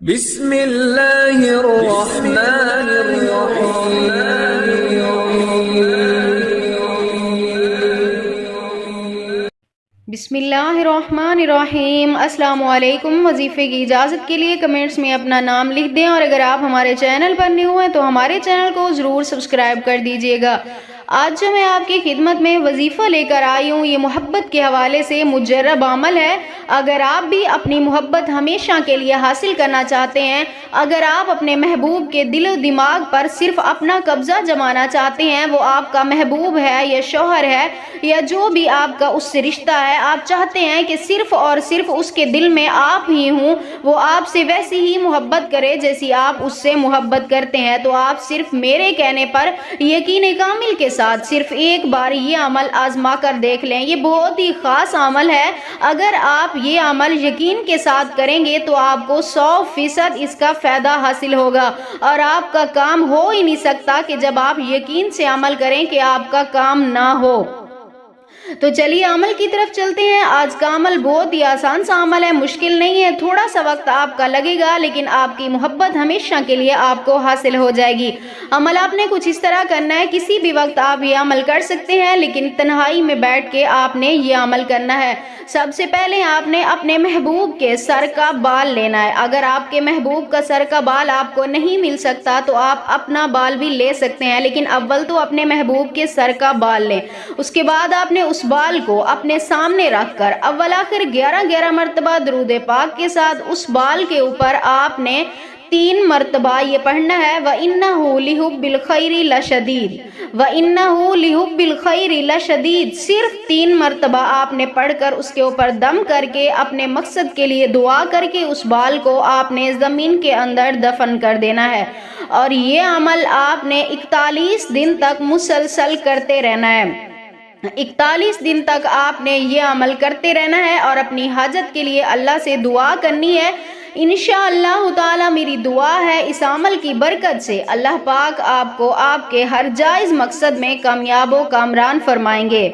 بسم اللہ الرحمن الرحیم۔ بسم اللہ الرحمن الرحیم۔ السلام علیکم۔ وظیفے کی اجازت کے لیے کمنٹس میں اپنا نام لکھ دیں، اور اگر آپ ہمارے چینل پر نیو ہیں تو ہمارے چینل کو ضرور سبسکرائب کر دیجیے گا۔ آج جو میں آپ کی خدمت میں وظیفہ لے کر آئی ہوں، یہ محبت کے حوالے سے مجرب عمل ہے۔ اگر آپ بھی اپنی محبت ہمیشہ کے لیے حاصل کرنا چاہتے ہیں، اگر آپ اپنے محبوب کے دل و دماغ پر صرف اپنا قبضہ جمانا چاہتے ہیں، وہ آپ کا محبوب ہے یا شوہر ہے یا جو بھی آپ کا اس سے رشتہ ہے، آپ چاہتے ہیں کہ صرف اور صرف اس کے دل میں آپ ہی ہوں، وہ آپ سے ویسی ہی محبت کرے جیسی آپ اس سے محبت کرتے ہیں، تو آپ صرف میرے کہنے پر یقین کامل کے ساتھ صرف ایک بار یہ عمل آزما کر دیکھ لیں۔ یہ بہت ہی خاص عمل ہے۔ اگر آپ یہ عمل یقین کے ساتھ کریں گے تو آپ کو 100% اس کا فائدہ حاصل ہوگا، اور آپ کا کام ہو ہی نہیں سکتا کہ جب آپ یقین سے عمل کریں کہ آپ کا کام نہ ہو۔ تو چلیے عمل کی طرف چلتے ہیں۔ آج کا عمل بہت ہی آسان سا عمل ہے، مشکل نہیں ہے، تھوڑا سا وقت آپ کا لگے گا، لیکن آپ کی محبت ہمیشہ کے لیے آپ کو حاصل ہو جائے گی۔ عمل آپ نے کچھ اس طرح کرنا ہے، کسی بھی وقت آپ یہ عمل کر سکتے ہیں، لیکن تنہائی میں بیٹھ کے آپ نے یہ عمل کرنا ہے۔ سب سے پہلے آپ نے اپنے محبوب کے سر کا بال لینا ہے۔ اگر آپ کے محبوب کا سر کا بال آپ کو نہیں مل سکتا تو آپ اپنا بال بھی لے سکتے ہیں، لیکن اول تو اپنے محبوب کے سر کا بال لیں۔ اس کے بعد آپ نے اس بال کو اپنے سامنے رکھ کر اول آخر 11 مرتبہ درود پاک کے ساتھ اس بال کے اوپر آپ نے 3 مرتبہ یہ پڑھنا ہے، وَإِنَّهُ لِحُبِّ الْخَيْرِ لَشَدِيدٌ، وَإِنَّهُ لِحُبِّ الْخَيْرِ لَشَدِيدٌ۔ صرف 3 مرتبہ آپ نے پڑھ کر اس کے اوپر دم کر کے اپنے مقصد کے لیے دعا کر کے اس بال کو آپ نے زمین کے اندر دفن کر دینا ہے، اور یہ عمل آپ نے 41 دن تک مسلسل کرتے رہنا ہے۔ 41 دن تک آپ نے یہ عمل کرتے رہنا ہے اور اپنی حاجت کے لیے اللہ سے دعا کرنی ہے۔ انشاءاللہ تعالی میری دعا ہے اس عمل کی برکت سے اللہ پاک آپ کو آپ کے ہر جائز مقصد میں کامیاب و کامران فرمائیں گے۔